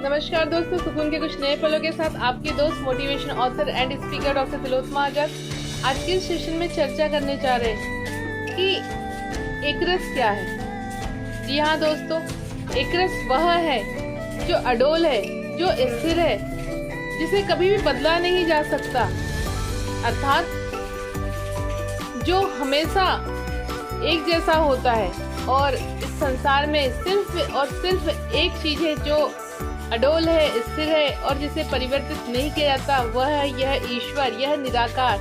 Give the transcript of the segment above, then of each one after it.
नमस्कार दोस्तों, सुकून के कुछ नए पलों के साथ आपके दोस्त motivation author and speaker doctor Tilottama Azad आज के सेशन में चर्चा करने जा रहे हैं कि एकरस क्या है। जी हाँ दोस्तों, एकरस वह है जो अडोल है, जो स्थिर है, जिसे कभी भी बदला नहीं जा सकता, अर्थात जो हमेशा एक जैसा होता है। और इस संसार में सिर्फ और सिर्फ एक चीज है जो अडोल है, स्थिर है और जिसे परिवर्तित नहीं किया जाता, वह है यह ईश्वर, यह निराकार।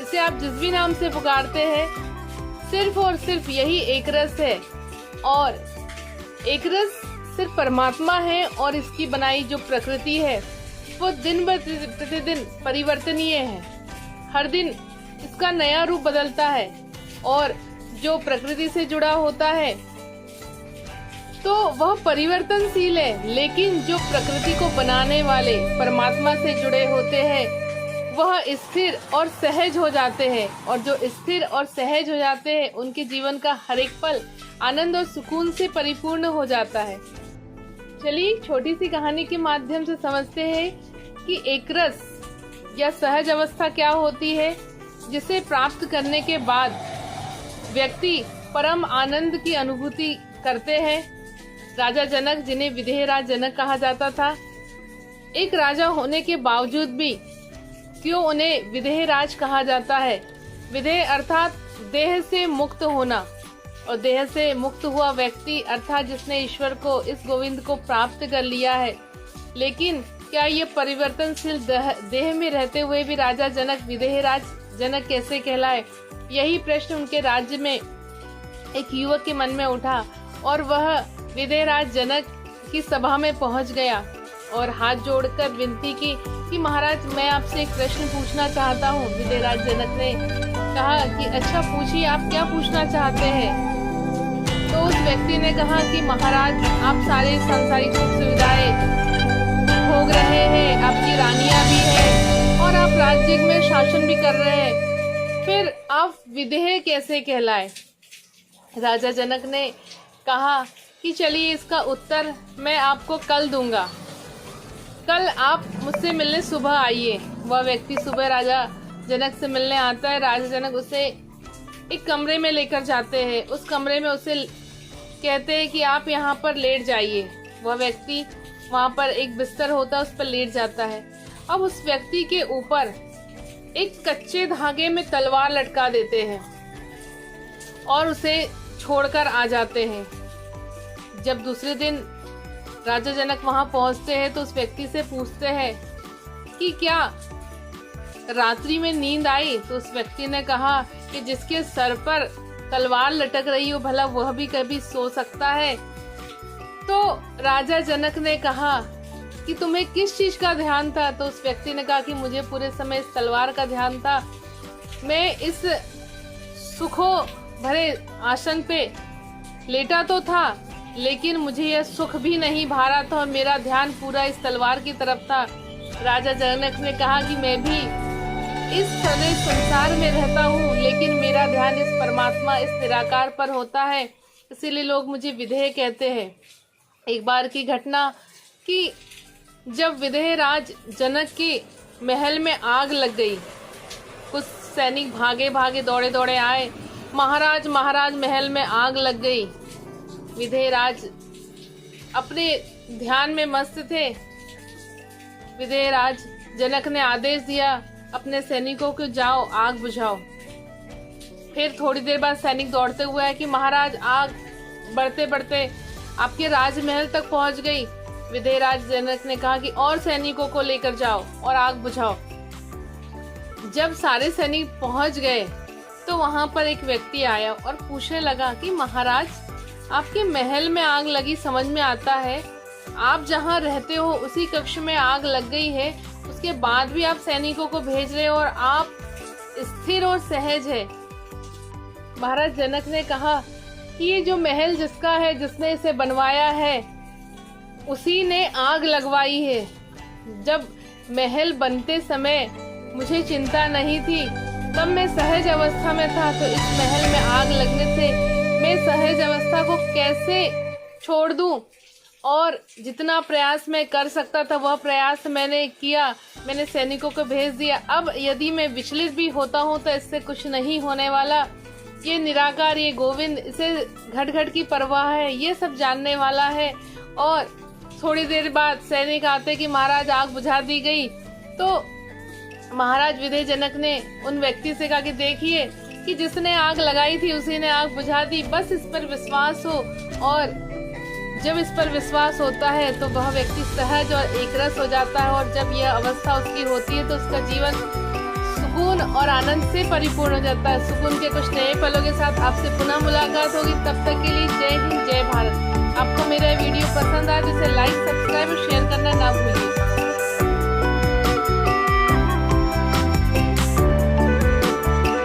इसे आप जिस भी नाम से पुकारते हैं, सिर्फ और सिर्फ यही एकरस है। और एकरस सिर्फ परमात्मा है और इसकी बनाई जो प्रकृति है वो दिन प्रतिदिन परिवर्तनीय है। हर दिन इसका नया रूप बदलता है और जो प्रकृति से जुड़ा होता है तो वह परिवर्तनशील है, लेकिन जो प्रकृति को बनाने वाले परमात्मा से जुड़े होते हैं वह स्थिर और सहज हो जाते हैं। और जो स्थिर और सहज हो जाते हैं उनके जीवन का हर एक पल आनंद और सुकून से परिपूर्ण हो जाता है। चलिए एक छोटी सी कहानी के माध्यम से समझते हैं कि एकरस या सहज अवस्था क्या होती है, जिसे प्राप्त करने के बाद व्यक्ति परम आनंद की अनुभूति करते हैं। राजा जनक, जिन्हें विदेह राज जनक कहा जाता था, एक राजा होने के बावजूद भी क्यों उन्हें विदेह राज कहा जाता है। विदेह अर्थात देह से मुक्त होना, और देह से मुक्त हुआ व्यक्ति अर्थात जिसने ईश्वर को, इस गोविंद को प्राप्त कर लिया है। लेकिन क्या ये परिवर्तनशील देह में रहते हुए भी राजा जनक विदेह राज जनक कैसे कहलाए? यही प्रश्न उनके राज्य में एक युवक के मन में उठा और वह विदेह राज जनक की सभा में पहुंच गया और हाथ जोड़कर विनती की कि महाराज, मैं आपसे एक प्रश्न पूछना चाहता हूँ। विदेह राज जनक ने कहा कि अच्छा पूछिए, आप क्या पूछना चाहते हैं? तो उस व्यक्ति ने कहा कि महाराज, आप सारे सांसारिक सुख सुविधाएं भोग रहे हैं, आपकी रानियां भी है और आप राज्य में शासन भी कर रहे हैं, फिर आप विदेह कैसे कहलाए? राजा जनक ने कहा कि चलिए इसका उत्तर मैं आपको कल दूंगा। कल आप मुझसे मिलने सुबह आइए। वह व्यक्ति सुबह राजा जनक से मिलने आता है। राजा जनक उसे एक कमरे में लेकर जाते हैं। उस कमरे में उसे कहते हैं कि आप यहाँ पर लेट जाइए। वह व्यक्ति, वहाँ पर एक बिस्तर होता है, उस पर लेट जाता है। अब उस व्यक्ति के ऊपर एक कच्चे धागे में तलवार लटका देते हैं और उसे छोड़कर आ जाते हैं। जब दूसरे दिन राजा जनक वहां पहुंचते हैं तो उस व्यक्ति से पूछते हैं कि क्या रात्रि में नींद आई? तो उस व्यक्ति ने कहा कि जिसके सर पर तलवार लटक रही हो, भला वह भी कभी सो सकता है? तो राजा जनक ने कहा कि तुम्हें किस चीज का ध्यान था? तो उस व्यक्ति ने कहा कि मुझे पूरे समय इस तलवार का ध्यान था। मैं इस सुखों भरे आसन पे लेटा तो था, लेकिन मुझे यह सुख भी नहीं भा रहा था और मेरा ध्यान पूरा इस तलवार की तरफ था। राजा जनक ने कहा कि मैं भी इस सारे संसार में रहता हूँ, लेकिन मेरा ध्यान इस परमात्मा, इस निराकार पर होता है, इसीलिए लोग मुझे विदेह कहते हैं। एक बार की घटना कि जब विदेह राज जनक के महल में आग लग गई, कुछ सैनिक भागे भागे दौड़े दौड़े आए, महाराज महाराज महल में आग लग गई। विदेह राज अपने ध्यान में मस्त थे। विदेह राज जनक ने आदेश दिया अपने सैनिकों को, जाओ आग बुझाओ। फिर थोड़ी देर बाद सैनिक दौड़ते हुए आए कि महाराज, आग बढ़ते बढ़ते आपके राजमहल तक पहुंच गई। विदेह राज जनक ने कहा कि और सैनिकों को लेकर जाओ और आग बुझाओ। जब सारे सैनिक पहुंच गए तो वहां पर एक व्यक्ति आया और पूछने लगा कि महाराज, आपके महल में आग लगी, समझ में आता है आप जहां रहते हो उसी कक्ष में आग लग गई है, उसके बाद भी आप सैनिकों को भेज रहे हो और आप स्थिर और सहज है। महाराज जनक ने कहा कि ये जो महल जिसका है, जिसने इसे बनवाया है, उसी ने आग लगवाई है। जब महल बनते समय मुझे चिंता नहीं थी, तब मैं सहज अवस्था में था, तो इस महल में आग लगने से मैं सहज अवस्था को कैसे छोड़ दूं? और जितना प्रयास मैं कर सकता था वह प्रयास मैंने किया, मैंने सैनिकों को भेज दिया। अब यदि मैं विचलित भी होता हूँ तो इससे कुछ नहीं होने वाला। ये निराकार, ये गोविंद, इसे घट घट की परवाह है, ये सब जानने वाला है। और थोड़ी देर बाद सैनिक आते कि महाराज आग बुझा दी गई। तो महाराज विधेय जनक ने उन व्यक्ति से कहा कि देखिए कि जिसने आग लगाई थी उसी ने आग बुझा दी, बस इस पर विश्वास हो। और जब इस पर विश्वास होता है तो वह व्यक्ति सहज और एकरस हो जाता है, और जब यह अवस्था उसकी होती है तो उसका जीवन सुकून और आनंद से परिपूर्ण हो जाता है। सुकून के कुछ नए पलों के साथ आपसे पुनः मुलाकात होगी। तब तक के लिए जय हिंद, जय भारत। आपको मेरा वीडियो पसंद आए तो इसे लाइक, सब्सक्राइब और शेयर करना ना भूलिए।